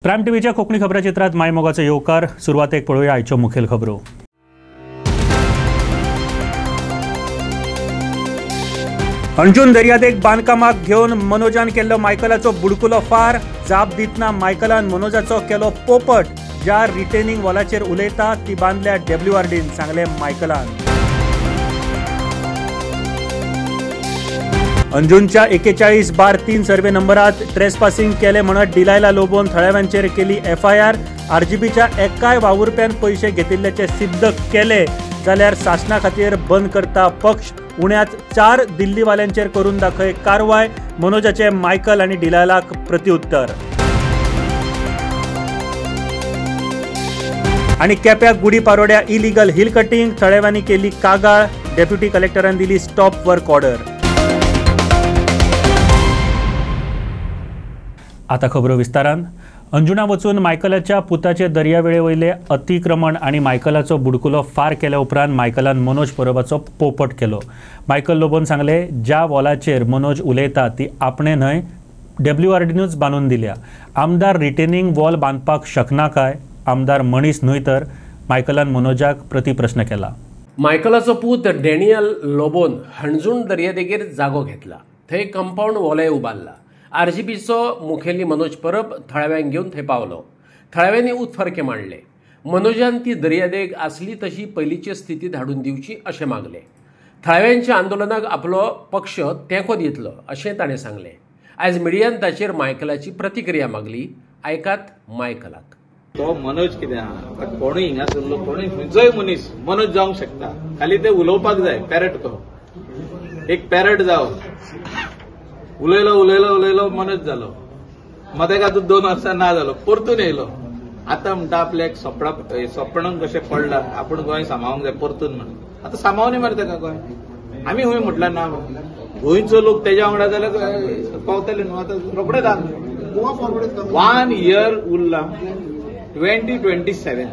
Prime टीव्हीच्या कोकणी खबराचित्रात माय मोगाचो येवकार. सुरवातेक पळोवया आयच्यो मुखेल खबरो. अंजून दर्यादेग बांदकामाक घेवन मनोजान केल्लो मायकलाचो बुडकुलो फार. जाप दितना मायकलान मनोजाचो केलो पोपट. ज्या रिटेनिंग वॉलाचेर उलयता ती बांदल्या WRDन, सांगले मायकलान. अंजूनच्या 41/3 सर्वे नंबरात ट्रेसपासिंग केले म्हणत डिलायला लोबोवन थळाव्यांचेर केली FIR. RGBच्या एकाय वावुरप्यान पयशे घेतिल्ल्याचे सिद्ध केले जाल्यार शासना खातीर बंद करता पक्ष. उण्यात 4 दिल्लीवाल्यांचेर करून दाखय कारवाय. मनोजाचे मायकल आनी डिलायलाक प्रत्युत्तर. आनी केप्याक गुडी पारोड्या इलिगल हिल कटिंग. थळाव्यांनी केली कागाळ. डेप्युटी कलेक्टरान दिली स्टॉप वर्क ऑर्डर. आता खबरो विस्तारान. अंजुणा वचून मायकलाच्या पुताचे दर्यावेळे वयले अतिक्रमण आणि मायकलाचो बुडकुलो फार केल्या उपरांत मायकलान मनोज परबाचो पोपट केलो. मायकल लोबोन सांगले, ज्या वॉलाचेर मनोज उलयता ती आपणे न्हय, WRDनूच बांदून दिल्या. आमदार रिटेनिंग वॉल बांदपाक शकना काय? आमदार मनीस न्हय तर? मायकलान मनोजाक प्रतिप्रश्न केला. मायकलाचो पूत डॅनियल लोबोन हणजूण दर्यादेगेर जागो घेतला. थंय कंपाऊंड वॉलय उबारला. RGBचो मुखेली मनोज परब थळाव्यांक घेवन थंय पावलो. थळाव्यांनी उतफर्के मांडले. मनोजान ती दर्यादेग आसली तशी पयलींचे स्थितीत हाडून दिवची अशें मागले. थळाव्यांच्या आंदोलनाक आपलो पक्ष तेंको दितलो अशें ताणें सांगलें. आयज मिडियान ताचेर मायकलाची प्रतिक्रिया मागली. आयकात मायकलाक. तो मनोज कितें आहा, कोणूय हिंगासरलो कोणूय खंयचोय मनीस मनोज जावंक शकता. खाली ते उलोवपाक जाय. पॅरट तो एक पॅरट जावं. उलयलो मनोज जालो. मदें हातूंत 2 वर्सां ना जालो. परतून येयलो. आतां म्हणटा आपल्याक सोपणाक कशें पडला, आपूण गोंय सांबाळूंक जाय परतून म्हणून. आतां सांबाळुनी मरे ताका गोंय. आमी हूंय म्हटल्यार ना. गोंयचो लोक तेज्या वांगडा जाल्यार पावतले न्हू. आतां रोखडेच 1 इयर उरला. 2027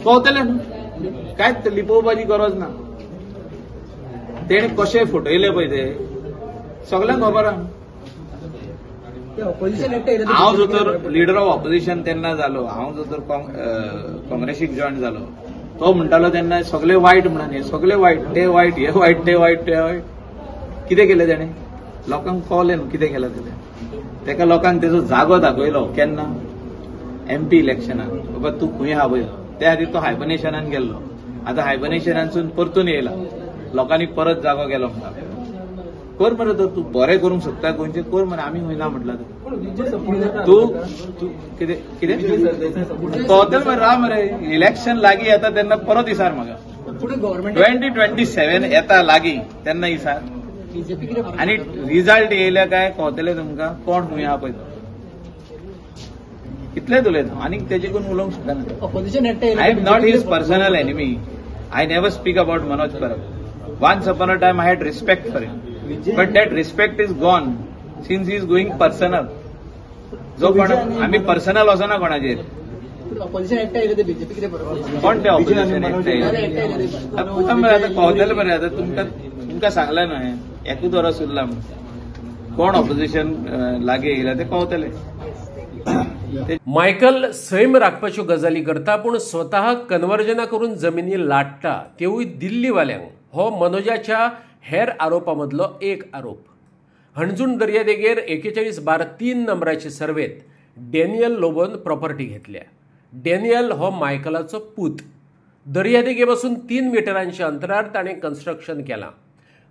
पावतले न्हू. कांयच लिपोवपाची गरज ना. तेणे कशे फटयले पळय ते सगळ्यांक खबर आहा. हांव जो तर लिडर ऑफ ऑपोजिशन तेन्ना जालो, हांव जो तर काँग्रेसीक जॉयन जालो, तो म्हणटालो तेन्ना सगळे वायट म्हणून. हे सगळे वायट, ते वायट, हे वायट, ते वायट, ते वायट. कितें केलें ताणें? लोकांक कळलें न्हू कितें केलें तें. तेका लोकांक तेजो जागो दाखयलो. केन्ना? MP इलेक्शनाक. बाबा तूं खंय आहा पळय. त्या खातीर तो हायबर्नेशनान गेल्लो. आतां हायबर्नेशनानसून परतून येयला. लोकांनी परत जागो केलो म्हणटा. कर मरे तर तूं बरें करूंक शकता गोंयचें कर मरे. आमी खंय ना म्हटलां. तूं कितें कितें कळतलें मरे. राव मरे. इलेक्शन लागीं येता तेन्ना परत इसार म्हाका. 2027 येता लागीं तेन्ना इसार. आनी रिजल्ट येयले काय कळतलें तुमकां कोण खंय आहा पळय. इतलेंच उलयता. आनीक तेजे करून उलोवंक शकना. I am not his personal enemy. I never speak about Manoj Parab. Once upon a time I had respect for him. But that respect is gone since he is going personal. जो कोण आम्ही personal असो ना कोणाचेर. कोण ते opposition एकट्या आता कळतलें मरे. आता तुमकां सांगलें न्हय एकूच वरस उरला म्हणून. कोण ऑपोजिशन लागीं येयला ते कळतलें. मायकल सैम राखपाच्यो गजाली करता पूण स्वता कन्वर्जना करून जमिनी लाटता, तेवूय दिल्लीवाल्यांक. हो मनोजाच्या हेर आरोपामदलो एक आरोप. हणजूण दर्यादेगेर 41/3 नंबराचे सर्वेत डॅनियल लोबोन प्रॉपर्टी घेतल्या. डॅनियल हो मायकलाचो पूत. दर्यादेगेपासून 3 मिटरांच्या अंतरार ताणें कन्स्ट्रक्शन केलां.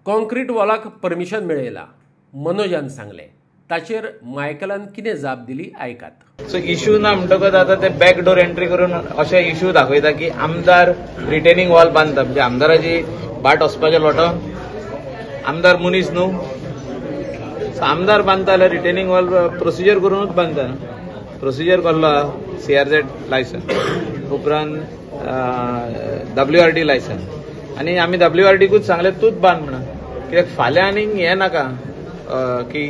Concrete वॉलाक permission मेळयलां. मनोजान सांगलें. ताचेर मायकलान कितें जाप दिली आयकात. सो इश्यू ना म्हणटकच आता ते बॅकडोर एंट्री करून अशे इश्यू दाखयता की आमदार रिटेनिंग वॉल बांदता. म्हणजे आमदाराची बाट वचपाचें लोटो आमदार मनीस न्हू. सो आमदार बांदता जाल्यार रिटेनिंग वॉल प्रोसिजर करूनच बांदता. प्रोसिजर कसलो CRZ लायसन उपरांत WRD लायसन. आनी आमी WRDकूच सांगलें तूंच बांद म्हणून. कित्याक फाल्यां आनीक हें नाका की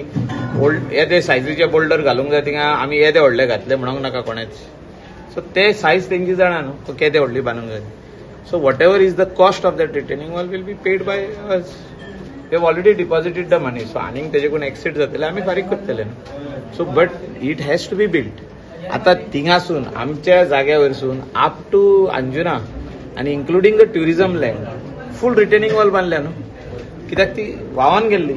येदे सायजीचे बोल्डर घालूंक जाय थिंगा आमी येदे व्हडले घातले म्हणूंक नाका कोणेच. सो ते सायज तेंची जाणा न्हू केदे व्हडली बांदूंक जाय. So whatever is the cost of that retaining wall will be paid by us. They already deposited the money. So आनीक तेजेकून एक्सीड जातले आमी फारीक करतले न्हू. So but it has to be build. आता थिंगासून आमच्या जाग्या वयरसून अप टू अंजुना आनी including the tourism land full retaining wall बांदल्या न्हू. कित्याक ती व्हांवन गेल्ली.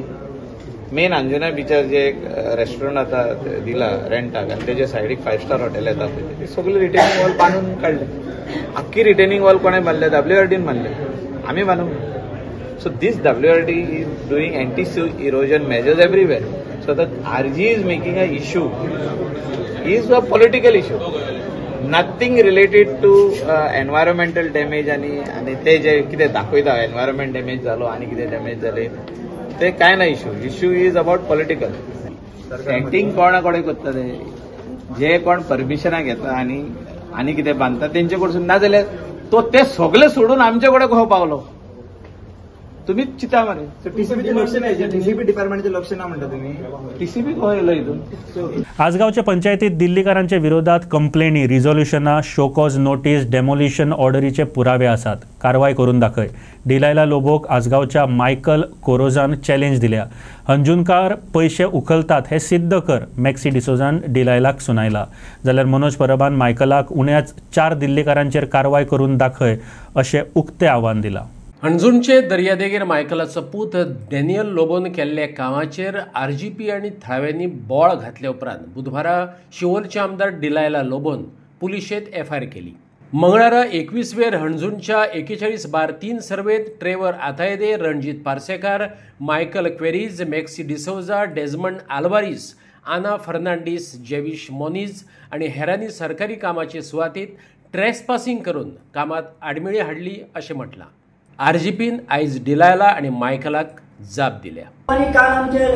मेन अंजुना बीचार जे एक रेस्टॉरंट आता दिला रेंटाक आनी तेजे सायडीक 5 स्टार हॉटेल येता पळय ते सगळे रिटेनिंग वॉल बांदून काडले. आख्खी रिटेनिंग वॉल कोणें बांदले? WRDन बांदले. आमी बांदूंक. So this WRD is doing anti erosion measures everywhere. So the RG is making a issue is a political issue. Nothing related to environmental damage आणि ते जे कितें दाखयता एनवायरमेंट डॅमेज जालो आनी कितें डॅमेज जाले ते कांय ना. Issue is about political. Setting कोणा कोणे करतले जे कोण परमिशनां घेता आनी कितें बांदता तेंचे कडसून ना जाल्यार तो ते सगळे सोडून आमचे कडेन कसो पावलो तुम्हीच चिता मरे. टीसीबीचे लक्ष नाही. टीसीबी डिपार्टमेंटचे लक्ष ना म्हणता तुम्ही. टीसीबी कसो येयलो हितून? आसगावच्या पंचायतीत दिल्लीकारांच्या विरोधात कंप्लेनी, रिझोल्युशनां, शोकॉज नोटीस, डेमोलिशन ऑर्डरीचे पुरावे आसात. कारवाय करून दाखय. डिलायला लोबोक आसगावच्या मायकल कोरोजान चॅलेंज दिल्या. अंजुनकार पैसे उखलतात हे सिद्ध कर, मॅक्सी डिसोजान डिलायलाक सुनायला. जाल्यार मनोज परबान मायकलाक उण्याच 4 दिल्लीकारांचेर कारवाय करून दाखय अशें उक्तें आव्हान दिलां. हणजूणचे दर्यादेगेर मायकलाचो पूत डॅनियल लोबोन केल्ल्या कामाचेर RGP आनी थळाव्यांनी बोळ घातल्या उपरांत बुधवारा शिवोलचे आमदार डिलायला लोबोन पुलिशेंत FIR केली. मंगळारा 21 वेर हणजूणच्या 41/3 सर्वेत Trevor Athaide, Ranjit Parsekar, Michael Queiroz, Maxi D'Souza, Desmond Alvares, Anna Fernandes, Jewish monies आनी हेरांनी सरकारी कामाचे सुवातेत ट्रेसपासिंग करून कामात आडमेळी हाडली अशें म्हटलां. RGPन आयज डिलायला आनी मायकलाक जाप दिल्या. आणि काल आमचे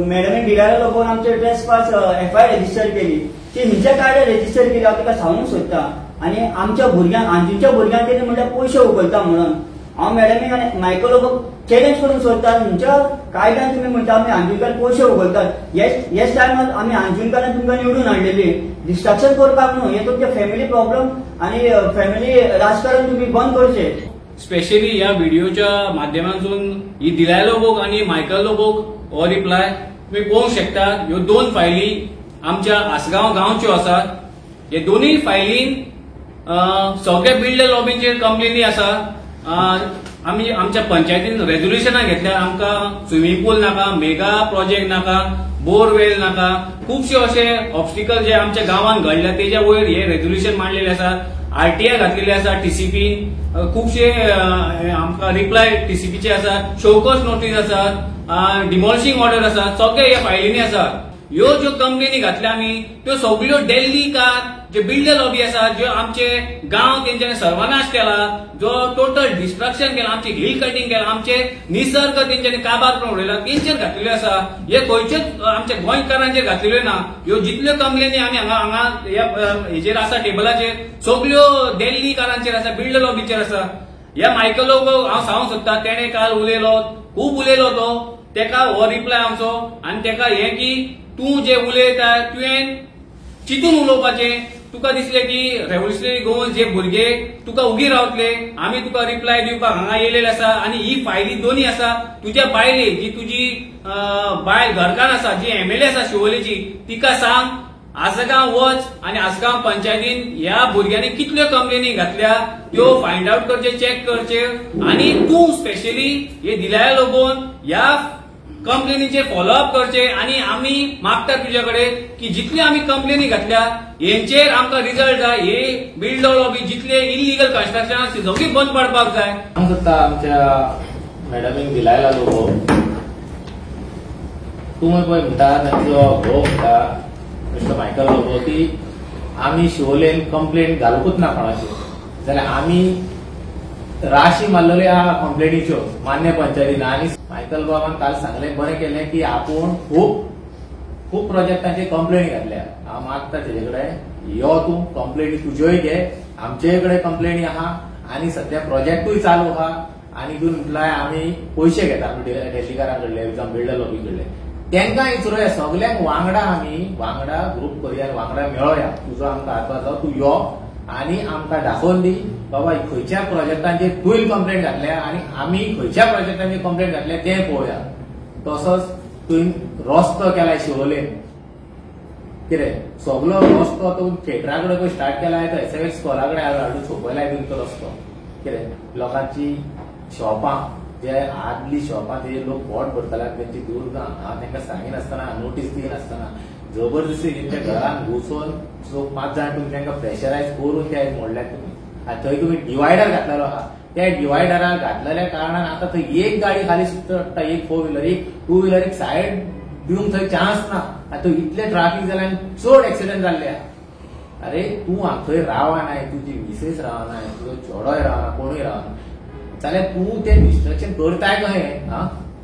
मॅडमी डिलायला लोबोन आमचे ट्रेसपास FIR रजिस्टर केली. ती हिंच्या काय रजिस्टर केली हांव तिका सांगूंक सोदता. आनी आमच्या भुरग्यांक अंजुच्या भुरग्यांक तेणी म्हणल्यार पयशे उखलता म्हणून हांव मॅडमीक आनी मायकल लोबोक चॅलेंज करूंक सोदता. तुमच्या कायद्यान तुमी म्हणटा आमी अंजुनकार पयशे उखलतात. ह्याच टायमार आमी अंजुनकारान तुमकां निवडून हाडलेली. डिस्ट्रक्शन करपाक न्हू. हे तुमचे फॅमिली प्रॉब्लेम आनी फॅमिली राजकारण तुमी बंद करचें. स्पेशली ह्या व्हिडिओच्या माध्यमातून ही डिलायला लोबोक आणि मायकल लोबोक हो रिप्लाय तुम्ही पळोवंक शकतात. ह्यो 2 फायली आमच्या आसगांव गांवच्यो आसात. हे दोनूय फायलीन सगळे बिल्डर लॉबींचेर कंप्लेनी आसा. आमी आमच्या पंचायतीन रेझोल्युशनां घेतल्या. आमकां स्विमींग पूल नाका, मेगा प्रोजेक्ट नाका, बोरवेल नाका, खुबशे असे ऑब्स्टिकल जे आमच्या गांवांत घडल्या तेच्या वयर हे रेझोल्युशन मांडलेले आसा. RTI घातलेले आसा. TCP खुबशे आमकां रिप्लाय TCPचे आसा. शोकॉज नोटीस आसात. डिमॉलिशिंग ऑर्डर आसा. सगळे ह्या फायलींनी आसात. ह्यो ज्यो कंप्लेनी घातल्या आमी त्यो सगळ्यो दिल्लीकार जे बिल्डर लॉबी आसा, ज्यो आमचे गांव तेंच्यानी सर्वनाश केला, जो टोटल डिस्ट्रक्शन केला, आमचे हिल कटिंग केला, आमचे निसर्ग तेंच्यानी काबार करून उडयला, तेंचेर घातलेल्यो आसा. हे खंयच्योच आमच्या गोंयकारांचेर घातलेल्यो ना. ह्यो जितल्यो कंप्लेनी आमी हांगा हेजेर आसा टेबलाचेर सगळ्यो दिल्लीकारांचेर आसा, बिल्डर लॉबीचेर आसा. ह्या मायकल लोबोक हांव सांगूंक सोदता, तेणे काल उलयलो, खूब उलयलो तो. तेका हो रिप्लाय आमचो आनी तेका हे की तूं जे उलयता तुवें चिंतून उलोवपाचें. तुका दिसले की रेव्होल्युशनरी गोवन जे भुरगे तुका उगी रावतले, आमी तुका रिप्लाय दिवपाक हांगा येयलेले आसा. आनी ही फायली दोन्ही आसा. तुज्या बायले जी तुजी बायल घरकान्न आसा, जी MLA आसा शिवोलेची, तिका सांग आसगांव वच आनी आसगांव पंचायतीन ह्या भुरग्यांनी कितल्यो कंप्लेनी घातल्या त्यो फायंड आउट करचे, चॅक करचे. आनी तूं स्पेशली हे डिलायला लोबोन ह्या कंप्लेनीचे फॉलोअप करचे. आणि आम्ही मागता तुझ्याकडे की जितले आम्ही कंप्लेनी घातल्या यांचेर आमकां रिझल्ट जाय. हे बिल्डर लॉबी जितले इलिगल कन्स्ट्रक्शन आसा सगळी बंद पडपाक जाय. आमच्या मॅडमीक डिलायला लोबोक तुमी पळय म्हणटा तांचो घोव म्हणटा मिस्टर मायकल लोबो की आमी शिवोलेन कंप्लेन घालूंकूच ना कोणाची. जाल्यार आमी राशी मारलेल्यो आहा कंप्लेनीच्यो मान्य पंचायतीन. आनी मायकल बाबान काल सांगलें, बरें केलें की आपूण खूब प्रोजेक्टांची कंप्लेनी घातल्या. हांव मागता तेजे कडेन यो तूं कंप्लेनी तुज्योय घे, आमचे कडेन कंप्लेनी आहा आनी सध्या प्रोजेक्टूय चालू आहा. आनी तूं म्हटल्यार आमी पयशे घेता दिल्लीकारां कडले, बिल्डर लॉबी कडले. तांकां विचारूया, सगल्यांक वांगडा आमी वांगडा ग्रुप करुया, वांगडा मेळोया. तुजो आमकां हातभार जावं, तूं यो आनी आमकां दाखोवन दी बाबा खंयच्या प्रोजेक्टांचेर तुवें कंप्लेंट घातल्या आनी आमी खंयच्या प्रोजेक्टांचेर कंप्लेंट घातल्या तें पळोवया. तसोच तुवें रस्तो केलाय शिवोलेन, कितें सगळो रस्तो तो थिएटरा कडेन पळय स्टार्ट केलाय तो एसएफएक्स स्कॉला कडेन हाडून सोंपयलाय तुवें तो रस्तो. कितें लोकांची शॉपां जे आदली शॉपां ते लोक पोट भरताले तेंची दूर हांव तांकां सांगिनासतना नोटीस दिनासतना जबरदस्ती तेंच्या घरान घुसून 5 जाण तुमी तांकां प्रेशरायज करून ते मोडल्यात तुमी. आनी थंय तुमी डिवायडर घातलेलो आहा, त्या डिवायडराक घातलेल्या कारणान आतां थंय एक गाडी खाली सुट्टा, एक 4 व्हिलर एक 2 व्हिलरीक सायड दिवंक थंय चान्स ना. आतां इतले ट्राफीक जालें आनी चड एक्सिडेंट जाल्ले. अरे तूं थंय रावना, तुजी मिसेस रावना, तुजो चेडोय रावना, कोणूय रावना जाल्यार तूं तें डिस्ट्रक्शन करताय कशें?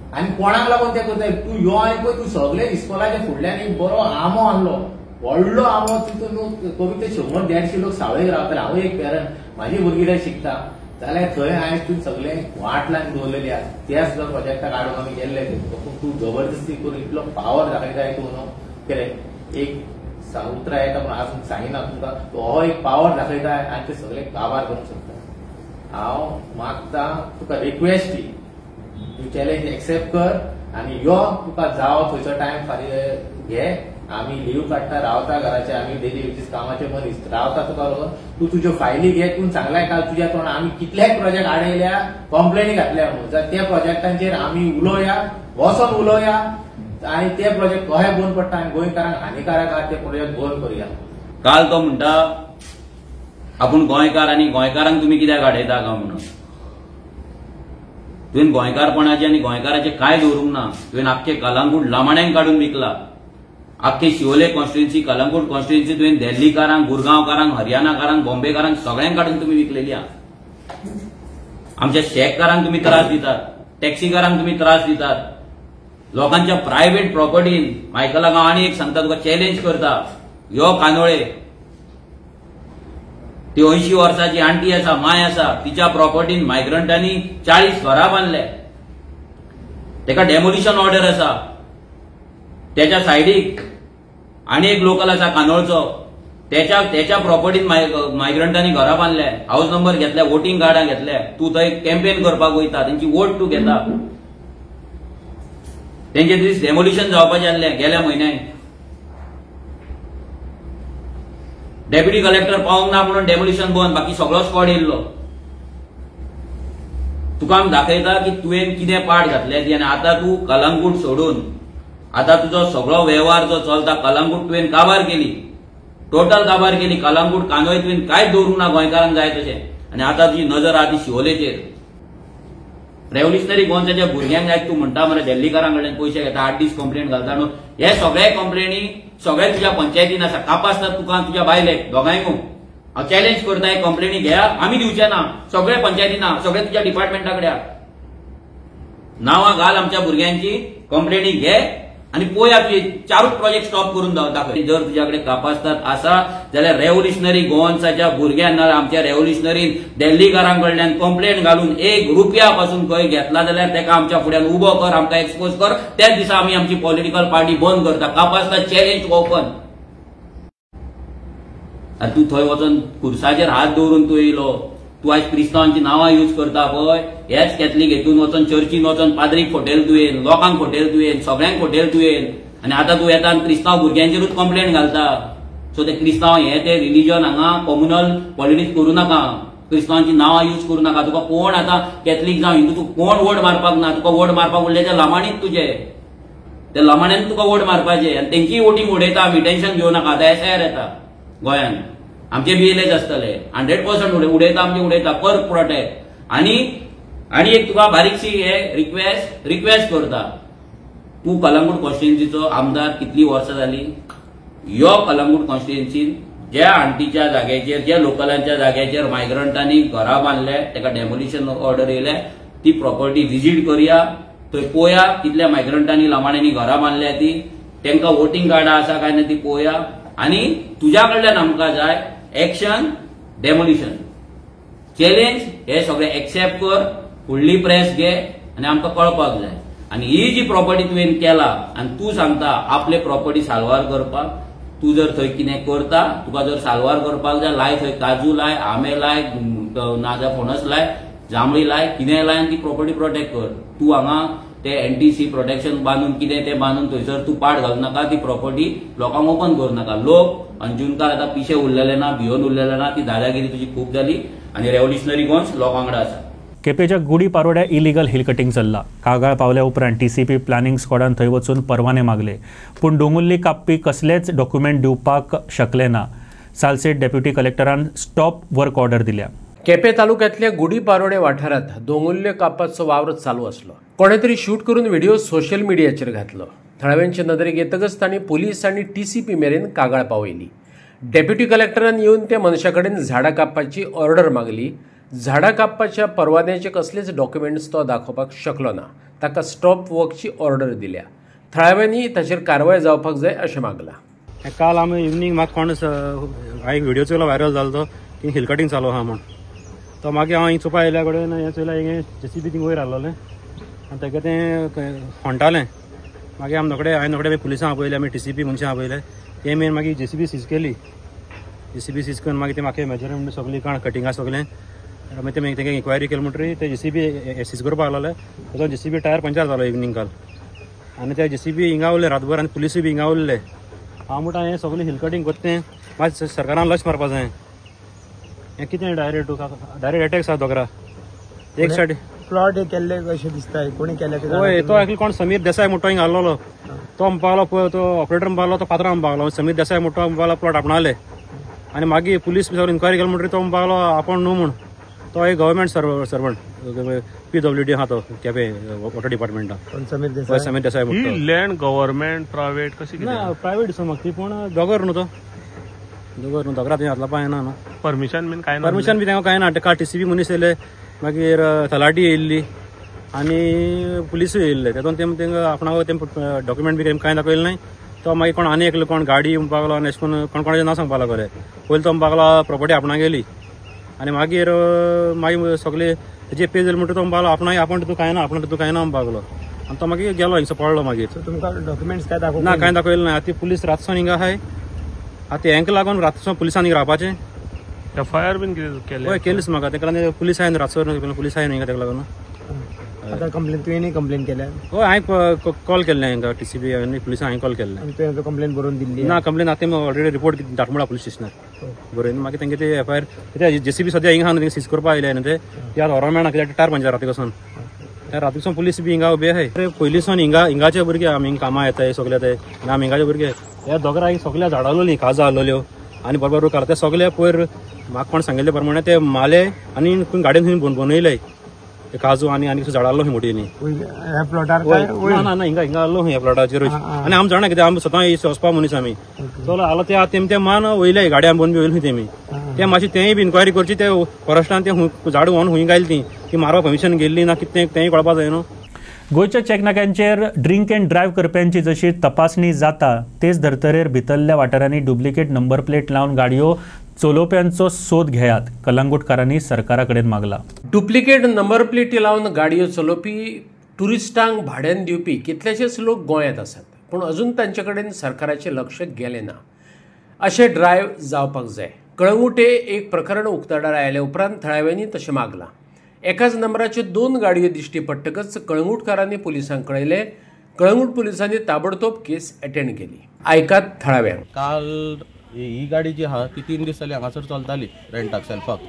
आनी कोणाक लागून तें करताय? तूं यो आनी पळय तूं सगळे इस्कॉलाच्या फुडल्यान एक बरो आमो आहलो, व्हडलो आमो, तितून कमीत 100-150 लोक सावळेक रावताले. हांव एक पेरंट, म्हाजी भुरगीं थंय शिकता जाल्यार थंय आयज तूं सगळें वाट लावन दवरलेली आसा. त्या सुद्दां प्रोजेक्टाक हाडून आमी गेल्ले. तूं जबरदस्ती करून इतलो पावर दाखयताय तूं न्हू. कितें एक उतरां येता पूण आजून सांगिना तुमकां, हो एक पावर दाखयताय आनी ते सगळे काबार करूंक शकता. हांव मागता तुका रिक्वेस्ट दी, तूं चॅलेंज एक्सेप्ट कर आनी यो, तुका जावो थंयचो टायम फारीक घे. आमी लीव काडटा, रावता घराचे, आमी डेली बेजीस कामाचे मनीस रावता. तुका लागून तूं तुज्यो फायली घे. तूं सांगलाय काल तुज्या तोंडार आमी कितलेच प्रोजेक्ट आडयल्या, कंप्लेनी घातल्या म्हणून. जाल्यार त्या प्रोजेक्टांचेर आमी उलोवया, वचोन उलोवया आनी ते प्रोजेक्ट कशे बंद पडटा आनी गोंयकारांक हानिकारक आहा ते प्रोजेक्ट बंद करुया. काल तो म्हणटा आपूण गोंयकार आनी गोंयकारांक तुमी कित्याक आडयता काय म्हणून. तुवें गोंयकारपणाचे आनी गोंयकाराचे कांय दवरूंक ना. तुवें आख्खे कलंगूट लामाण्यांक काडून विकला. आख्खे शिवोले कॉन्स्टिट्युएन्सी, कलंगूट कॉन्स्टिट्युएन्सी तुवें दिल्लीकारांक, गुरगांवकारांक, हरियाणाकारांक, बॉम्बेकारांक सगळ्यांक काडून तुमी विकलेली आहा. आमच्या शेककारांक तुमी त्रास दितात, टॅक्सीकारांक तुमी त्रास दितात. लोकांच्या प्रायव्हेट प्रॉपर्टीन मायकलाक हांव आनी एक सांगता, तुका चॅलेंज करता. यो कानोळे, ती 80 वर्साची आंटी आसा, माय आसा, तिच्या प्रॉपर्टीन मायग्रंटांनी 40 घरां बांदल्या. तेका डेमोलिशन ऑर्डर आसा. त्याच्या सायडीक आनी एक लोकल आसा कानोळचो, त्याच्या प्रॉपर्टीन मायग्रंटांनी घरां बांदल्या, हाऊस नंबर घेतल्या, वोटिंग कार्डां घेतल्या. तूं थंय कॅम्पेन करपाक वयता, तेंची वोट तूं घेता. तेंचे दीस डेमोलिशन जावपाचें आसलें गेल्या म्हयन्याक. डेप्युटी कलेक्टर पावूंक ना म्हणून डेमोलिशन बंद, बाकी सगळो स्क्वॉड येयल्लो. तुका आमी दाखयता की तुवें कितें पाड घातलें ती. आनी आतां तूं कलंगूट सोडून आतां तुजो सगळो वेव्हार जो चलता कलंगूट तुवें काबार केली, टोटल काबार केली. कलंगूट कांदोळे तुवें कांयच दवरूंक ना गोंयकारांक जाय तशें. आनी आतां तुजी नजर आहा ती शिवोलेचेर. रेव्होल्युशनरी गोंयच्या भुरग्यांक जाय तूं म्हणटा मरे दिल्लीकारां कडल्यान पयशे घेता, 8 दीस कंप्लेंट घालता न्हू. हे सगळे कंप्लेनी सगळे तुज्या पंचायतीन आसा. कापासतात तुका तुज्या बायलेक दोगांयकू. हांव चॅलेंज करता, हे कंप्लेनी घेया, आमी दिवचे ना. सगळे पंचायतीन आहा, सगळे तुज्या डिपार्टमेंटा कडेन आहा. नांवां घाल आमच्या भुरग्यांची, कंप्लेनी घे आनी पळोवया तुजे 4 प्रोजेक्ट स्टॉप करून दाखय. जर तुज्या कडेन कापासतात आसा जाल्यार रेव्होल्युशनरी गोवन्साच्या भुरग्यांना आमच्या रेव्होल्युशनरीन दिल्लीकारां कडल्यान कंप्लेंट घालून 1 रुपया पासून खंय घेतला जाल्यार तेका आमच्या फुड्यान उबो कर, आमकां एक्सपोज कर. त्याच दिसा आमी आमची पॉलिटिकल पार्टी बंद करता. कापासतात चॅलेंज ओपन. आनी तूं थंय वचून खुर्साचेर हात दवरून तूं येयलो. तूं आयज क्रिस्तांवांची नांवां यूज करता पळय, हेच कॅथलीक हेतून वचून चर्चीन वचून पाद्रीक फोटेल तुवें, लोकांक फोटेल तुवें, सगळ्यांक फोटेल तुवें. आनी आतां तूं येता आनी क्रिस्तांव भुरग्यांचेरूच कंप्लेंट घालता. सो ते क्रिस्तांव हे ते रिलीजन हांगा कम्युनल पॉलिटिक्स करूं नाका. क्रिस्तांवांची नांवां यूज करूं नाका. तुका कोण आतां कॅथलीक जावं हिंदू तूं कोण वोट मारपाक ना. तुका वोट मारपाक उरले ते लामाणीच तुजे. ते लामाण्यान तुका वोट मारपाचें आनी तेंची वोटींग उडयता. आमी टेन्शन घेवं नाका. आतां एसआयआर येता गोंयांत, आमचे बीएलएच आसतले. 100% उडयता, आमचे उडयता. कर प्रोटेक्ट. आनी एक तुका बारीकशी हे रिक्वेस्ट करता. तूं कलंगूट कॉन्स्टिट्युएन्सीचो आमदार कितली वर्सां जाली. यो कलंगूट कॉन्स्टिट्युएन्सीन ज्या आंटीच्या जाग्याचेर, ज्या लोकलांच्या जाग्याचेर मायग्रंटांनी घरां बांदल्या, तेका डेमोलिशन ऑर्डर येयल्या, ती प्रॉपर्टी विजीट करया. थंय पळोवया कितल्या मायग्रंटांनी लामाण्यांनी घरां बांदल्या ती. तांकां वोटिंग कार्डां आसा काय ना ती पळोवया. आनी तुज्या कडल्यान आमकां जाय एक्शन, डेमोलिशन, चॅलेंज. हे सगळे एक्सेप्ट कर, फुडली प्रेस घे आनी आमकां कळपाक जाय. आनी ही जी प्रॉपर्टी तुवें केला आनी तूं सांगता आपले प्रॉपर्टी साल्वार करपाक, तूं जर थंय कितें करता, तुका जर सालवार करपाक जाय, लाय थंय काजू लाय, आंबे लाय, नाजाल्यार फणस लाय, जांभळी लाय, कितेंय लाय आनी ती प्रॉपर्टी प्रोटेक्ट कर. तूं हांगा ते NTC प्रोटेक्शन बांदून कितें तें बांदून थंयसर तूं पाड घालूं नाका, ती प्रॉपर्टी लोकांक ओपन करूं नाका. लोक अंजुनकार आतां पिशे उरलेले ना, भिवन उरलेले ना, ती दादागिरी तुजी खूब जाली आनी रेव्होल्युशनरी गोंस लोकांकडेन आसा. केपेंच्या गुडी पारोड्या इलिगल हिल कटिंग चल्ला. कागाळ पावल्या उपरांत TCP प्लॅनिंग स्क्वॉडान थंय वचून परवाने मागले, पूण दोंगुल्ली कापपी कसलेच डॉक्युमेंट दिवपाक शकले ना. सालसेट डेप्युटी कलेक्टरान स्टॉप वर्क ऑर्डर दिल्या. केपें तालुक्यांतल्या गुडी पारोडे वाठारांत दोंगुल्ल्यो कापपाचो वावर चालू आसलो. कोणे तरी शूट करून व्हिडिओ सोशल मिडियाचेर घातलो. थळाव्यांचे नदरेक येतकच तांणी पुलीस आनी TCP मेरेन कागाळ पावयली. डेप्युटी कलेक्टरान येवन त्या मनशा कडेन झाडां कापपाची ऑर्डर मागली. झाडां कापपाच्या परवान्याचे कसलेच डॉक्युमेंट्स तो दाखोवपाक शकलो ना. ताका स्टॉप वर्कची ऑर्डर दिल्या. थळाव्यांनी ताचेर कारवाय जावपाक जाय अशें मागलां. काल आमी इवनिंग म्हाका कोण एक व्हिडिओ चोयलो व्हायरल जालो तो की हिल कटिंग चालू आहा म्हण. तो मागीर हांव हिंग चोवपा येयल्या कडेन हें चोयलें हें JCB थिंग वयर आहलोलें आनी ताका तें फोंटालें. मागीर हांवें रोखडें पुलिसांक आपयलें, आमी TCP मनशां आपयलें. ते मेन मागीर JCB सीज केली. JCB सीज करून मागीर ते म्हाका मेजरमेंट सगळीं काण कटिंगा सगळें मागीर ते तेंगे इन्क्वायरी केली म्हणटरी ते JCB सीज करपाक लागलोले. ताजो JCB टायर पंचर जालो इवनिंग काल आनी ते JCB हिंगा उरले रातभर आनी पुलीसूय बी हिंगा उरले. हांव म्हणटा हें सगळें हिल कटिंग कोत्तें मातशें सरकारान लक्ष मारपा जाय. हें कितें डायरेक्ट अटॅक्स आसा दोगरा एक सायड प्लॉट केल्ले कशें दिसता, कोणी केले होय. तो एक्चुअली कोण समीर देसाय म्हणटो हिंगा आहलोलो तो म्हणपाक लागलो, तो ऑपरेटर म्हणपाक लागलो, तो पात्रांव म्हणपाक लागलो समीर देसाय म्हणटो म्हणपाक लागलो प्लॉट आपणाले. आनी मागीर पुलीस सगळें इन्क्वायरी केली म्हणटरी तो म्हणपाक लागलो आपण न्हू म्हूण. तो एक गव्हर्मेंट सर्वंट PWD आहा तो केपें वॉटर डिपार्टमेंटान समीर देसाय म्हणटो. लँड गव्हर्मेंट प्रायवेट कशी ना प्रायवेट दिसता म्हाका ती, पूण दोगर न्हू तो दोगर न्हू दोगरा थंय हातला येना न्हू. परमिशन बीन काय परमिशन बी तेंका कांय ना. तेका TCP मनीस येयले, मागीर तलाटी येयल्ली आनी पुलिसूय येयल्ले. तेतून तेंका आपणाक तें डॉक्युमेंट बी कांय दाखयलें नाय. तो मागीर कोण आनी एकलो कोण गाडी म्हणपाक लागलो आनी अशें करून कोणाचें नांव सांगपाक लागले. पयलीं तो म्हणपाक लागलो प्रॉपर्टी आपणाक गेली आनी मागीर सगळे तेजे पे जाले म्हणटा तो म्हणपाक लागलो आपण तूं कांय ना म्हणपाक लागलो. आनी तो मागीर गेलो हिंगसर पळलो. मागीर तुमकां डॉक्युमेंट्स काय दाखोवप ना, कांय दाखयलें ना. आतां पुलीस रातसून हिंगा आहाय. आतां हेंका लागून रातसून पुलिसांनी हिंगा रावपाचें. FIR बीन केले हय केलीच म्हाका. तेका लागून पुलीस आहाय रातसून पुलीस आहाय हिंगा तेका लागून. आतां कंप्लेन तुवेंनी कंप्लेन केल्या? हय हांवें कॉल केल्लें हांकां TCP आनी पुलिसांक हांवें कॉल केल्लें. आनी तुवें कंप्लेन बरोवन दिल्ली? ना कंप्लेन आतां ऑलरेडी रिपोर्ट दाखमळा पुलीस स्टेशनार बरोवन. मागीर तेंगे ते FIR कित्याक JCB सद्या हिंगा आहा सीज करपाक आयले न्हू. ते आतां व्हरोंक मेळना कित्याक टायर पंचर राती वचून. त्या रातीसून पुलीस बी हिंगा उबे आहाय. पयलींसून हिंगाचे भुरगे आमी हिंगा कामां येताय सगळे ते आनी आमी हिंगाचे भुरगे ह्या दोगरा सगळ्या झाडां आसलोलीं काजां आसलोल्यो आनी बरोबर काल ते सगळे पयर म्हाका कोण सांगिल्ले प्रमाणे ते माले आनी गाडयेन खंय बनयले ते काजू आनी झाडां आसलो खंय मोठी न्ही. ह्या प्लॉटार ना हिंगा आसलो ह्या प्लॉटाचेर. आनी आमी जाणा कितें आमी स्वता वचपा मनीस आमी चलो आलो ते मान वयले गाड्यान बंद बी वयली तेमी. ते मातशी तेंय बी इन्क्वायरी करची. ते फॉरेस्टान ते झाड व्हरून खंय घायली ती मारप परमिशन गेल्ली ना कितें तेंय कळपाक जाय न्हू. गोंयच्या चॅकनाक्यांचेर ड्रिंक अँड ड्रायव्ह करप्यांची जशी तपासणी जाता तेच धर्तरेर भितरल्या वाठारांनी डुप्लिकेट नंबर प्लेट लावन गाडयो चलोवप्यांचो सोद घेयात, कलंगूटकारांनी सरकारा कडेन मागला. डुप्लिकेट नंबर प्लेटी लावन गाडयो चलोवपी टुरिस्टांक भाड्यान दिवपी कितलेशेच लोक गोंयांत आसात, पूण अजून तांचे कडेन सरकाराचें लक्ष गेलें ना. अशें ड्रायव्ह जावपाक जाय. कळंगुटे एक प्रकरण उक्ताडार आयल्या उपरांत थळाव्यांनी तशें मागलां. एकाच नंबराच्यो 2 गाडयो दिश्टी पडटकच कळंगूटकारांनी पुलिसांक कळयलें. कळंगूट पुलिसांनी ताबडतोब केस अटेंड केली. आयकात थळाव्यांक. काल ही गाडी जी आहा ती 3 दीस जाली हांगासर चलताली रेंटाक सेल्फाक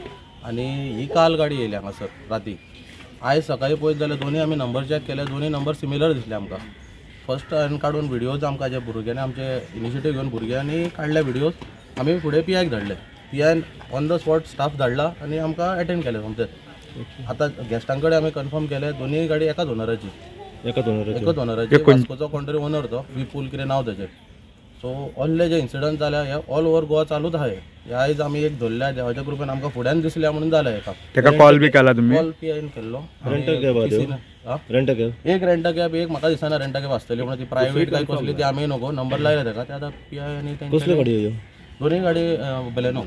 आनी ही काल गाडी येयली हांगासर राती. आयज सकाळी पळयत जाल्यार दोनूय आमी नंबर चॅक केले, दोनूय नंबर सिमिलर दिसले आमकां. फर्स्ट हांवें काडून व्हिडियोज आमकां जे भुरग्यांनी आमचे इनिशिएटीव घेवन भुरग्यांनी काडले व्हिडियोज आमी फुडें PIक धाडले. PIन ऑन द स्पॉट स्टाफ धाडला आनी आमकां अटेंड केले सोमतें. आतां गेस्टां कडेन आमी कन्फर्म केले दोनूय गाडी एकाच ओनराची. वास्कोचो कोण तरी ओनर तो विपुल कितें नांव तेजें. सो ऑल्ले जे इन्सिडंट जाल्या हे ऑल ओवर गोवा चालूच आहाय. हे आयज आमी एक धरल्या देवाच्या कृपेन आमकां फुड्यान दिसल्या म्हणून जालें. तेका कॉल बी केला तुमी? कॉल PIन केल्लो. एक रेंटा कॅब एक म्हाका दिसना रेंटा कॅब आसतली म्हणून ती प्रायवेट काय कसली ती आमी नको नंबर लायला तेका. ते आतां PI आनी कसली गाडी दोनूय गाडी बलेनो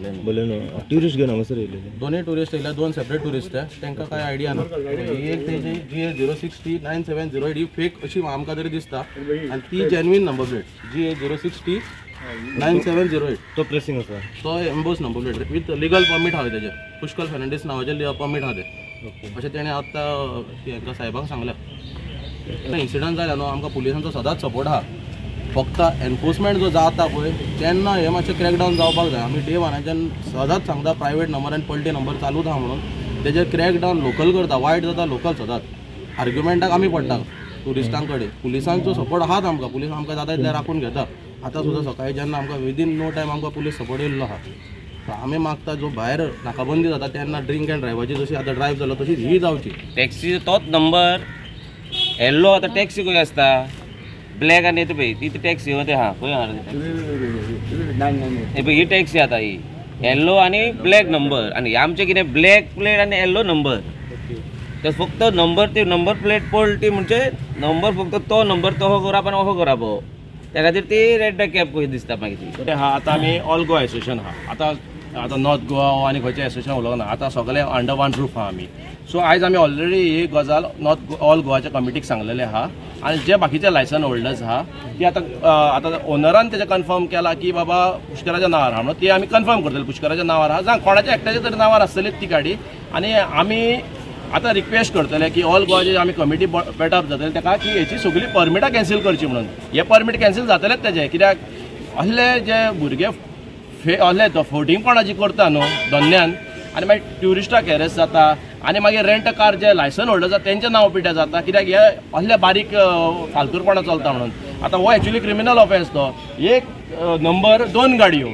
ट्युरिस्ट घेवन हांगासर येयले. दोनूय ट्युरिस्ट येयल्या, 2 सेपरेट ट्युरिस्ट आहे. तांकां कांय आयडिया ना. एक तेजी GA060-970 ही फेक अशी आमकां तरी दिसता आनी ती जेन्युइन नंबर प्लेट GA060 9708 तो प्रेसिंग आसा. तो emboss number plate with legal permit हांवें तेजेर पुष्कळ फेर्नांडीस नांवाचेर परमीट आहा ते अशें तेणें आतां हांकां साहेबांक सांगल्या. इन्सिडंट जाल्या न्हू आमकां पुलिसांचो सदांच सपोर्ट आहा. फक्त एनफोर्समेंट जो जाता पळय तेन्ना हें मातशें क्रॅकडावन जावपाक जाय. आमी डे वनाच्यान सदांच सांगता प्रायवेट नंबर आनी पलटी नंबर चालूच आहा म्हणून तेजेर क्रॅकडावन लोकल करता. वायट जाता लोकल सदांच. आर्ग्युमेंटाक आमी पडटा ट्युरिस्टां कडेन. पुलिसांचो सपोर्ट आहात आमकां. पुलीस आमकां जाता तितलें राखून घेता. आतां सुद्दां सकाळीं जेन्ना आमकां विदीन नो टायम आमकां पुलीस सपोर्ट येयल्लो आहा. आमी मागता जो भायर नाकाबंदी जाता तेन्ना ड्रिंक एंड ड्रायव्हाची जशी आतां ड्रायव्ह जालो तशीच ही जावची. टॅक्सी तोच नंबर येल्लो आतां टॅक्सी खंय आसता ब्लॅक आनी येता पळय ती टॅक्सी ते हा खंय हे पळय ही टॅक्सी आतां ही येल्लो आनी ब्लॅक नंबर आनी आमचें कितें ब्लॅक प्लेट आनी येल्लो नंबर. ते फक्त नंबर ती नंबर प्लेट पळटी म्हणजे नंबर फक्त तो नंबर तो करप आनी अहो करप त्या खातीर ती रेड कॅब कशी दिसता मागीर ती. हा आतां आमी ऑल गोवा एसोसिएशन आहा. आतां नॉर्थ गोवा आनी खंयचें एसोसिएशन उलोवना. आतां सगळे अंडर वन रूफ आहा आमी. सो आयज आमी ऑलरेडी ही गजाल ऑल गोवाच्या कमिटीक सांगलेले आहा. आनी जे बाकीचे लायसन होल्डर्स आहा ती आतां ओनरान तेजें कन्फर्म केला की बाबा पुष्कराच्या नांवार आहा म्हणून ती आमी कन्फर्म करतले पुष्कराच्या नांवार आहा जावं कोणाच्या एकट्याच्या तरी नांवार आसतलीच ती गाडी. आनी आमी आतां रिक्वेस्ट करतले की ऑल गोवाची आमी कमिटी पेटअप जातले ताका की हेची सगळी परमिटां कॅन्सील करची म्हणून. हे परमीट कॅन्सील जातलेच तेजे कित्याक असले जे भुरगे असले फोटिंगपणां जी करता न्हू धन्यान आनी मागीर ट्युरिस्टाक हॅरेस जाता आनी मागीर रेंट कार जे लायसन होल्डर जाता तेंचे नांव पिड्यार जाता कित्याक हे असले बारीक फालतूरपणां चलता म्हणून. आतां हो एक्चुली क्रिमिनल ऑफेन्स तो. एक नंबर 2 गाडयो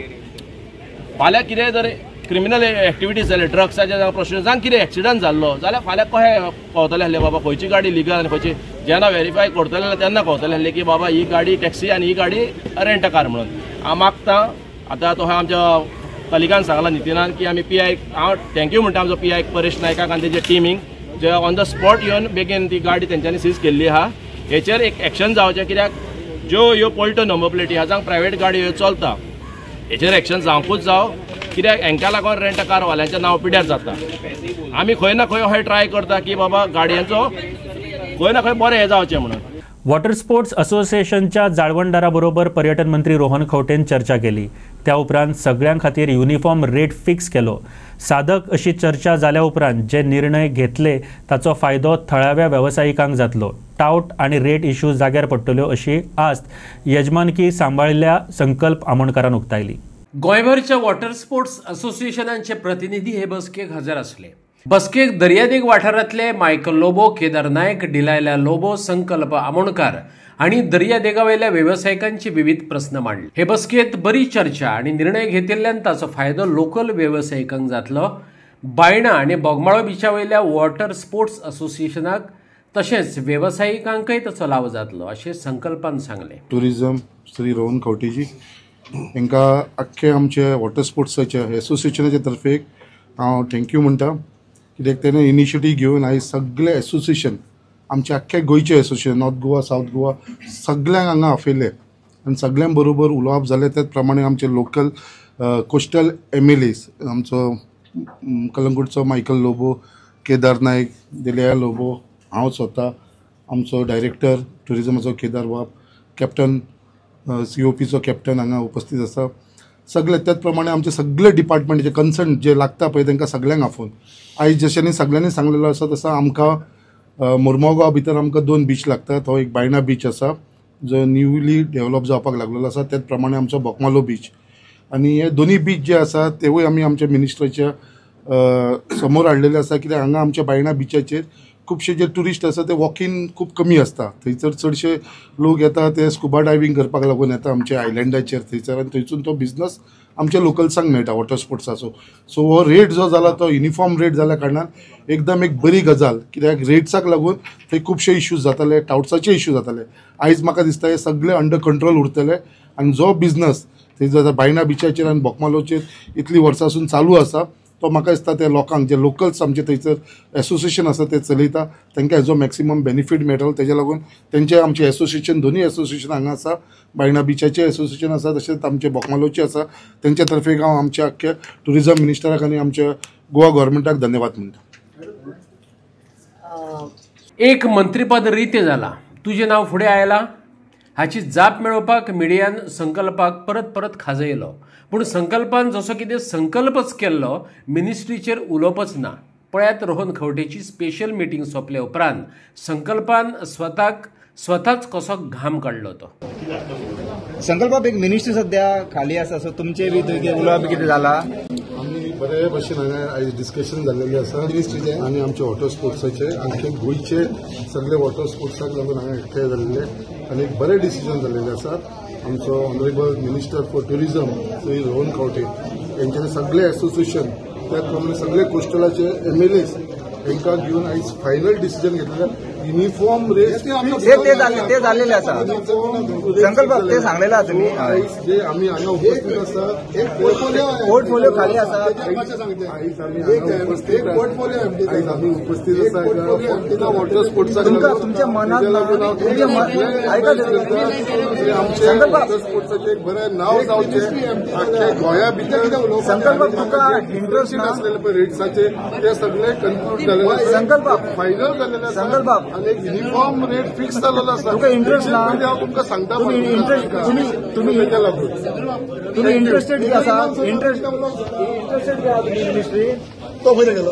फाल्यां कितें जर क्रिमिनल एक्टिविटीज जाले ड्रग्साचे प्रश्न जावं कितें एक्सिडंट जाल्लो जाल्यार फाल्यां कशें कळटलें आसलें बाबा खंयची गाडी लिगल आनी खंयची जेन्ना व्हेरीफाय करतले जाल्यार तेन्ना कळटलें आसलें की बाबा ही गाडी टॅक्सी आनी ही गाडी रेंट कार म्हणून. हांव मागता आतां तो आमच्या कलिगान सांगला नितिनान की आमी PI हांव थँक्यू म्हणटा आमचो PI परेश नायकाक आनी तेजे टिमींक जे ऑन द स्पॉट येवन बेगीन ती गाडी तेंच्यांनी सीज केल्ली आहा. हेचेर एक एक्शन जावचें कित्याक ज्यो ह्यो पळट्यो नंबर प्लेटी आहा जावं प्रायवेट गाडयो ह्यो चलता हेचेर एक्शन जावंकूच जावं कित्याक हांकां लागून रेंट कारवाल्यांचें नांव पिड्यार जाता. आमी खंय ना खंय अशें ट्राय करता की बाबा गाडयांचो खंय ना खंय बरें हें जावचें म्हणून. वॉटर स्पोर्ट्स असोसिएशनच्या जाळवणदाराबरोबर पर्यटन मंत्री रोहन खंवटेन चर्चा केली. त्या उपरांत सगळ्यां खातीर युनिफॉर्म रेट फिक्स केलो. साधक अशी चर्चा जाल्या उपरांत जे निर्णय घेतले ताचो फायदो थळाव्या वेवसायिकांक जातलो. टावट आनी रेट इश्यूज जाग्यार पडटल्यो अशी आस्त यजमानकी सांबाळिल्ल्या संकल्प आमोणकारान उक्तायली. गोंयभरच्या वॉटर स्पोर्ट्स असोसिएशनांचे प्रतिनिधी हे बसकेक हजर असले. बसकेक दर्यादेग वाठारांतले मायकल लोबो, केदार नायक, डिलायला लोबो, संकल्प आमोणकार आणि दर्यादेगावयल्या व्यावसायिकांचे विविध प्रश्न मांडले. हे बसकेत बरी चर्चा आणि निर्णय घेतिल्ल्यान ताचो फायदो लोकल व्यावसायिकांक जातलो. बायणा आणि बोगमाळो बिचावयल्या वॉटर स्पोर्ट्स असोसिएशनाक तशेंच व्यावसायिकांकय ताचो लाव जातलो अशें संकल्पान सांगले. टुरिझम श्री रोहन खंवटेजी हांकां आख्खे आमचे वॉटर स्पोर्ट्साच्या एसोसिएशनाच्या तर्फे हांव थँक्यू म्हणटा कित्याक तेणें इनिशिएटीव घेवन आयज सगळे एसोसिएशन आमचे आख्खे गोंयचे association north Goa south Goa सगळ्यांक हांगा आपयले आनी सगळ्यां बरोबर उलोवप जालें तेच प्रमाणे आमचे लोकल कोस्टल MLAs आमचो कलंगूटचो मायकल लोबो, केदार नायक, दिलया लोबो, हांव स्वता, आमचो डायरेक्टर टुरिझमाचो केदार बाब, कॅप्टन COPचो कॅप्टन हांगा उपस्थित आसा. सगळे त्याच प्रमाणे आमचे सगळे डिपार्टमेंट जे कन्सर्न जे लागता पळय तांकां सगळ्यांक आफोवन आयज जशें सगळ्यांनी सांगलेलो आसा तसो आमकां मुर्मुगांव भितर आमकां 2 बीच लागता. तो एक बायणा बीच आसा जो न्यूली डेव्हलप जावपाक लागलेलो आसा. त्याच प्रमाणे आमचो बोगमालो बीच आनी हे दोनी बीच जे आसा तेवूय आमी आमच्या मिनिस्टराच्या समोर हाडलेले आसा कित्याक हांगा आमच्या बायणा बिचाचेर खुबशे जे ट्युरिस्ट आसा ते वॉकिंग खूब कमी आसता. थंयसर चडशे लोक येता ते स्कुबा डायविंग करपाक लागून येता आमच्या आयलँडाचेर थंयसर आनी थंयसून तो बिझनस आमच्या लोकल्सांक मेळटा वॉटर स्पोर्ट्साचो. सो हो रेट जो जाला तो युनिफॉर्म रेट जाल्या कारणान एकदम एक बरी गजाल कित्याक रेट्साक लागून थंय खुबशे इश्यूज जाताले, टाउट्साचे इश्यू जाताले. आयज म्हाका दिसता हे सगळे अंडर कंट्रोल उरतले आनी जो बिझनस थंय बायणा बिचाचेर आनी बोगमालोचेर इतली वर्सांसून चालू आसा तो म्हाका दिसता ते लोकांक जे लोकल्स आमचे थंयसर एसोसिएशन आसा ते चलयता तांकां हेजो मॅक्सिमम बेनिफीट मेळटलो. तेज्या लागून तेंचे आमचे एसोसिएशन दोनूय एसोसिएशन हांगा आसा. बायणा बिचाचे एसोसिएशन आसा तशेंच आमचे बोगमालोचे आसा. तेंच्या तर्फे हांव आमच्या आख्ख्या टुरिझम मिनिस्टराक आनी आमच्या गोवा गव्हर्मेंटाक धन्यवाद म्हणटा. एक मंत्रीपद रिते जाला. तुझे नाव फुडें आयला. हाची जाप मेळोवपाक मिडियान संकल्पाक परत परत खाजयलो, पूण संकल्पान जसो कितें संकल्पच केल्लो मिनिस्ट्रीचेर उलोवपच ना. पळयात रोहन खंवटेची स्पेशल मिटींग सोंपले उपरांत संकल्पान स्वताच कसो घाम काडलो तो. संकल्पाक एक मिनिस्ट्री सध्या खाली आसा, सो तुमचे बी थंय उलोवप कितें जाला? आमी बरे भशेन हांगा आयज डिस्कशन जाल्लेलें आसा मिनिस्ट्रीचे आनी आमचे वॉटर स्पोर्ट्साचे आमचे गोंयचे सगळे वॉटर स्पोर्ट्साक लागून हांगा एकठांय जाल्ले आनी एक बरें डिसिजन जाल्लेलें आसा. आमचो honourable minister for tourism Shri Rohan Khaunte यांचे सगळे एसोसिएशन त्याच प्रमाणे सगळे कोस्टलाचे MLAs हांकां घेवन आयज फायनल डिसिजन घेतलें. युनिफॉर्म रेट ते जाल्लेले आसा. संकल्पाक ते सांगलेले आसा तुमी. जे आमी हांगा उपस्थित आसा एक पोर्टफोलिओ खाली आसा. आयज आमी उपस्थित आसा वॉटर स्पोर्ट्साक तुमच्या मनात आमचे वॉटर स्पोर्ट्साचे एक बरें नांव जावचें आख्या गोंया भितर. संकल्पाक तुका इंट्रस्ट आसलेले पळय रेट्साचे ते सगळे कन्क्लूड जालेले. संकल्पाक फायनल जालेले. संकल्पाक आनी एक युनिफॉर्म रेट फिक्स जालेलो आसा. तुका इंट्रस्ट ना? हांव तुमकां सांगता. तुम्ही इंटरेस्टेड आसा? इंटरेस्टेड मिनिस्ट्री तो खंय गेलो?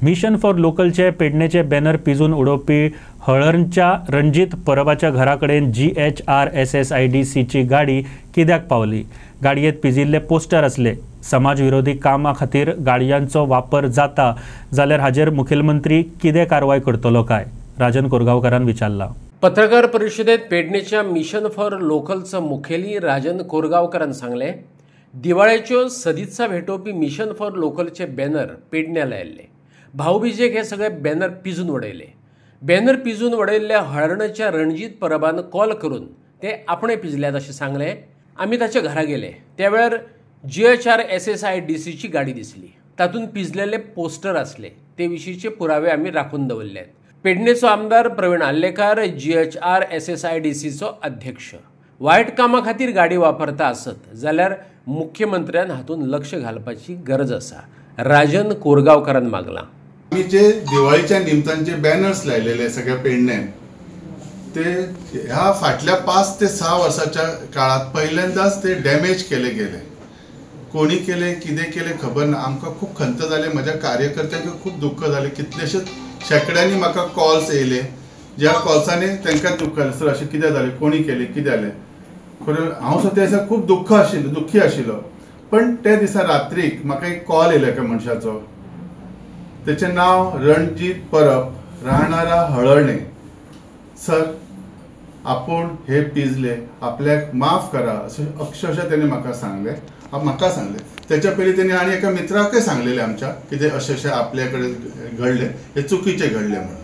Mission for लोकलचे पेडणेचे banner pigeon उडोवपी हळर्णच्या Ranjit परबाच्या घराकडेन GHRSSIDCची गाडी कित्याक पावली? गाडयेंत पिजिल्ले पोस्टर असले. समाज विरोधी कामां खातीर गाडयांचो वापर जाता जाल्यार हाजेर मुखेलमंत्री कितें कारवाय करतलो काय? राजन कोरगांवकारान विचारला. पत्रकार परिशदेत पेडणेच्या मिशन फॉर लोकलचं मुखेली राजन कोरगांवकारान सांगले, दिवाळेच्यो सदिच्छा भेटोवपी मिशन फॉर लोकलचे बॅनर पेडण्यां लायल्ले. भाऊबीजेक हे सगळे बॅनर पिजून उडयले. बॅनर पिजून उडयल्ल्या हळर्णच्या रणजीत परबान कॉल करून ते आपणे पिजल्यात अशें सांगले. आमी ताच्या घरा गेले. त्या वेळार GHRSSIDCची गाडी दिसली. तातूंत पिजलेले पोस्टर असले. ते विशींचे पुरावे आमी राखून दवरल्यात. पेडणेचो आमदार प्रवीण आल्लेकार GHRSSIDCचो अध्यक्ष. वायट कामां खातीर गाडी वापरता आसत जाल्यार मुख्यमंत्र्यान हातूंत लक्ष घालपाची गरज आसा. राजन कोरगांवकारान मागला. आम्ही जे दिवाळीच्या निमतान जे बॅनर्स लायलेले सगळ्या पेडण्यान ते ह्या फाटल्या 5 ते 6 वर्साच्या काळात पहिल्यांदाच ते डॅमेज केले गेले. कोणी केले कितें केले खबर ना. आमकां खूब खंत जाले. म्हज्या कार्यकर्त्यांक खूब दुख्ख जाले. कितलेशेच शेकड्यांनी म्हाका कॉल्स येयले. ज्या कॉल्सांनी तांकां दुख्ख जालें, सर अशें कितें जालें, कोणी केलें, कितें जालें. खरें हांव सुद्दां त्या दिसा खूब दुख्खी आशिल्लो. पण त्या दिसा रात्रीक म्हाका एक कॉल येयलो एका मनशाचो. तेचें नांव रणजीत परब, राहणारा हळर्णे. सर आपूण हे पिजले, आपल्याक माफ करा अशें अक्षरशः तेणें म्हाका सांगलें. त्याच्या पयलीं तेणी आनी एका मित्राकय सांगलेलें आमच्या कितें अशें आपल्या कडेन घडलें, हे चुकीचें घडलें म्हणून.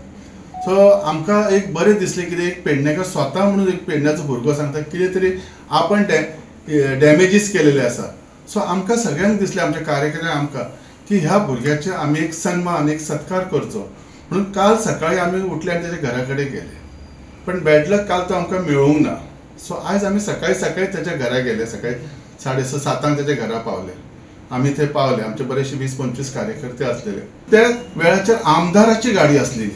सो आमकां एक बरें दिसलें कितें एक पेडणेकार स्वता म्हणून एक पेडण्याचो भुरगो सांगता कितें तरी आपण डॅमेजीस केलेले आसा. सो आमकां सगळ्यांक दिसलें आमच्या कार्यकर्त्यांक आमकां की ह्या भुरग्याचे आमी एक सन्मान एक सत्कार करचो म्हणून काल सकाळी आमी उठले आनी तेच्या घरा कडेन गेले. पण बॅड लक काल तो आमकां मेळूंक ना. सो आयज आमी सकाळी तेच्या घरा गेले. सकाळी 6:30 तेच्या घरा पावले. आमी थंय पावले. आमचे बरेचशे 20-25 कार्यकर्ते असलेले. त्या वेळाचेर आमदाराची गाडी असलेली.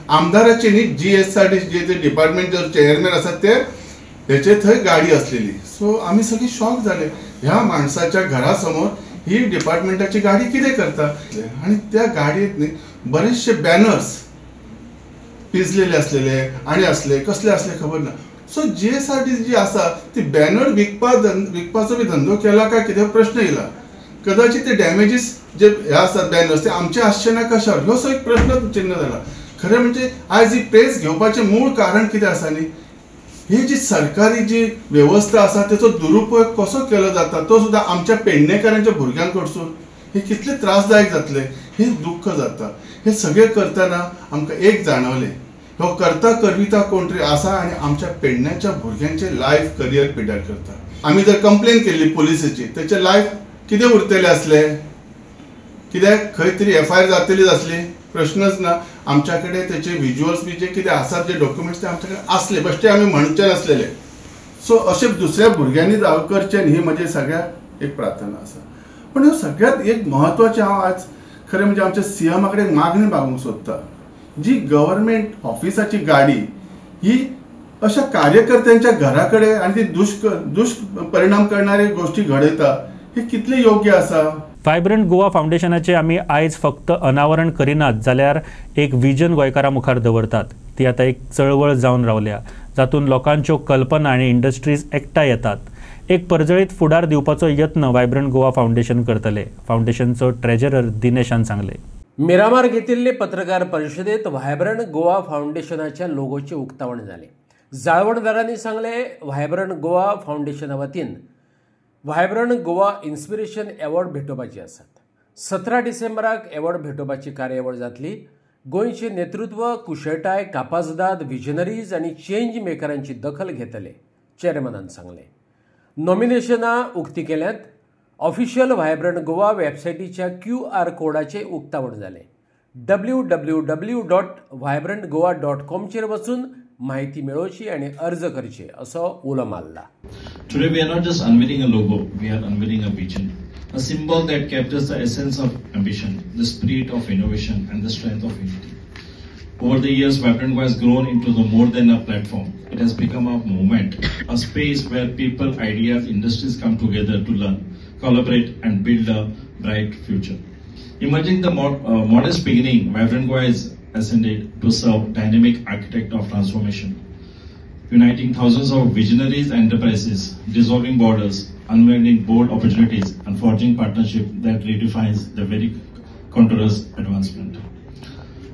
आमदाराची न्ही GHRSSIDC जे डिपार्टमेंट जो चेअरमॅन आसा तेचे थंय गाडी असलेली. सो आमी सगळी शॉक जाले. ह्या माणसाच्या घरा समोर ही डिपार्टमेंटाची गाडी कितें करता. आणि त्या गाडयेंत न्ही बरेचशे बॅनर्स पिजलेले असलेले आणि असले कसले असले खबर ना. सो GHRSSIDC जी आसा ती बॅनर विकपाचो बी धंदो केला काय कितें प्रश्न येयला. कदाचित ते डॅमेजीस जे हे आसात बॅनर्स ते आमचे आसचे ना कशावर ह्यो सो एक प्रश्न चिन्ह जाला. खरें म्हणजे आयज ही प्रेस घेवपाचें मूळ कारण कितें आसा न्ही, ही जी सरकारी जी व्यवस्था आसा तेचो दुरुपयोग कसो केलो जाता तो सुद्दां आमच्या पेडणेकारांच्या भुरग्यां कडसून हे कितले त्रासदायक जातले हे दुख्ख जाता. हे सगळे करतना आमकां एक जाणवलें, हो करता करविता कोण तरी आसा आनी आमच्या पेडण्याच्या भुरग्यांचे लायफ करियर पिड्यार करता. आमी जर कंप्लेन केल्ली पुलिसेची तेचे लायफ कितें उरतले असले, कित्याक खंय तरी FIR जातलीच आसली, प्रश्नच ना. आमच्या कडेन तेचे विज्युअल्स बी जे कितें आसात जे डॉक्युमेंट्स ते आमच्या कडेन आसले बेश्टे आमी म्हणचे नासलेले. सो अशें दुसऱ्या भुरग्यांनी जावं करचें ही म्हजी सगळ्यात एक प्रार्थना आसा. पण ह्यो सगळ्यात एक म्हत्वाचें हांव आज खरें म्हणजे आमच्या CM कडेन मागणी मागूंक सोदता. जी गव्हर्मेंट ऑफिसाची गाडी ही अशा कार्यकर्त्यांच्या घराकडे आणि ती दुष्परिणाम करणारे गोष्टी घडयता हे कितले योग्य आसा? वायब्रंट गोवा फाउंडेशनाचे आमी आयज फक्त अनावरण करिनात जाल्यार एक विजन गोंयकारां मुखार दवरतात. ती आतां एक चळवळ जावन रावल्या जातून लोकांच्यो कल्पना आनी इंडस्ट्रीज एकठांय येतात. एक परजळीत फुडार दिवपाचो यत्न वायब्रंट गोवा फाउंडेशन करतले. फाउंडेशनचो ट्रेजरर दिनेशान सांगले. मिरामार घेतिल्ले पत्रकार परिशदेत व्हायब्रंट गोवा फाउंडेशनाच्या लोगोचे उक्तावण जाले. जाळवणदारांनी सांगले व्हायब्रंट गोवा फाउंडेशना वतीन व्हायब्रंट गोवा इन्स्पिरेशन एवॉर्ड भेटोवपाचे आसात. 17 डिसेंबराक एवॉर्ड भेटोवपाची कार्यावळ जातली. गोंयचे नेतृत्व, कुशळटाय, कापाजदाद, विजनरीज आनी चेंज मेकरांची दखल घेतले, चेअरमॅनान सांगले. नॉमिनेशनां उक्ती केल्यांत. ऑफिशियल व्हायब्रंट गोवा वेबसायटीच्या QR कोडाचे उक्तावण जाले. www.vibrantgoa.com चेर वचून माहिती मेळोवची आणि अर्ज करचे असो उलो मारला. Today we are not just unveiling a logo, we are unveiling a vision, a symbol that captures the essence of ambition, the spirit of innovation and the strength of unity. Over the years, Vibrant Goa has grown into the more than a platform. It has become a movement, a space where people, ideas, industries come together to learn, collaborate and build a bright future. Emerging the modest beginning, Vibrant Goa is ascended to serve dynamic architect of transformation, uniting thousands of visionaries and enterprises, dissolving borders, unveiling bold opportunities and forging partnership that redefines the very contours advancement.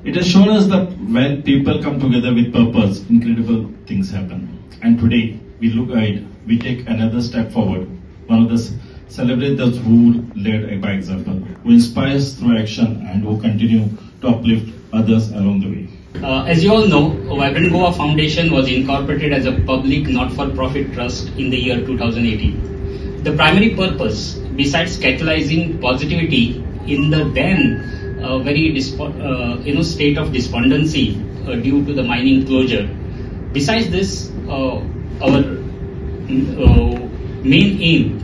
It has shown us that when people come together with purpose, incredible things happen. And today, we look ahead, we take another step forward. One of the celebrate those who led by example, who inspires through action and who continue to uplift others along the way. As you all know, Vibrant Goa Foundation was incorporated as a public not-for-profit trust in the year 2018. The primary purpose, besides catalyzing positivity in the then very state of despondency due to the mining closure, besides this, our main aim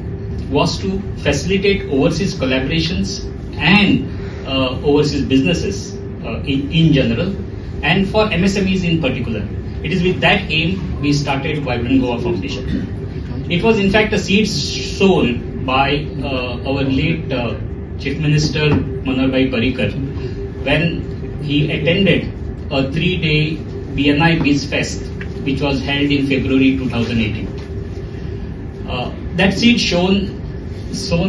was to facilitate overseas collaborations and overseas businesses in general, and for MSMEs in particular. It is with that aim we started Vibrant Goa Foundation. It was in fact a seed sown by our late Chief Minister Manohar Parrikar when he attended a 3-day BNI Biz Fest which was held in February 2018. That seed sown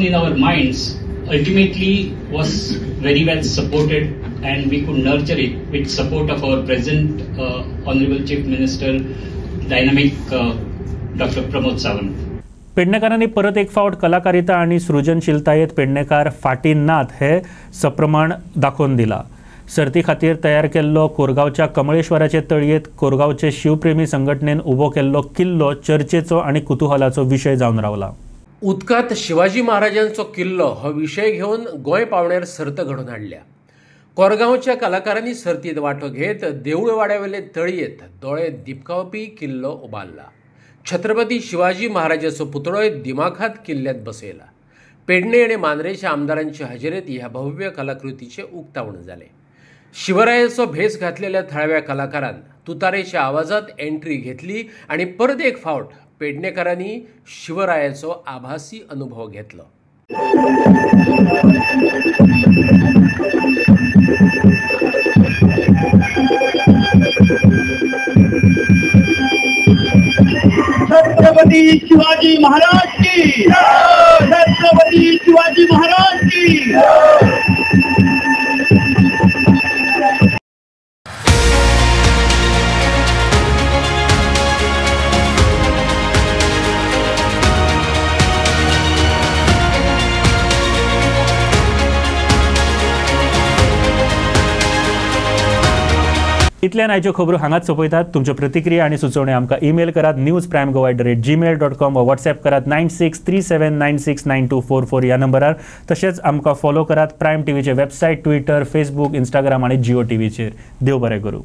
in our minds ultimately was very well supported, and we could nurture it with support of our present Honorable Chief Minister, dynamic Dr. Pramod Sawant. पेडणेकारांनी परत एक फावट कलाकारिता आणि सृजनशीलतायेत पेडणेकार फाटी नात हे सप्रमाण दाखोवन दिला. सर्ती खातीर तयार केल्लो कोरगांवच्या कमळेश्वराचे तळयेत कोरगांवचे शिवप्रेमी संघटनेन उबो केल्लो किल्लो चर्चेचो आणि कुतुहलाचो विशय जावन रावला. उदकात शिवाजी महाराजांचो किल्लो हो विशय घेवन गोंय पावण्यार सर्त घडोवन हाडल्या. कोरगांवच्या कलाकारांनी सर्तीत वांटो घेत देवूळ वाड्यावेले तळयेत दोळे दिपकावपी किल्लो उबारला. छत्रपती शिवाजी महाराजाचो पुतळोय दिमाखात किल्ल्यात बसयला. पेडणे आणि मांद्रेच्या आमदारांच्या हजेरेत ह्या भव्य कलाकृतीचे उक्तावण जाले. शिवरायाचो भेस घातलेल्या थळाव्या कलाकारान तुतारेच्या आवाजात एंट्री घेतली आणि परत एक फावट पेडणेकारांनी शिवरायाचो आभासी अनुभव घेतलो. छत्रपती शिवाजी महाराज की, छत्रपती शिवाजी महाराज की. इतल्यान आयच्यो खबरो हांगाच सोंपयतात. तुमच्यो प्रतिक्रिया आनी सुचोवण्यो आमकां ईमेल करात newsprimegoa@gmail.com वा व्हॉट्सॲप करात 9637969244 ह्या नंबरार. तशेंच आमकां फॉलो करात प्रायम टीव्हीचे वेबसायट, ट्विटर, फेसबूक, इंस्टाग्राम आनी जिओ टीव्हीचेर. देव बरें करूं.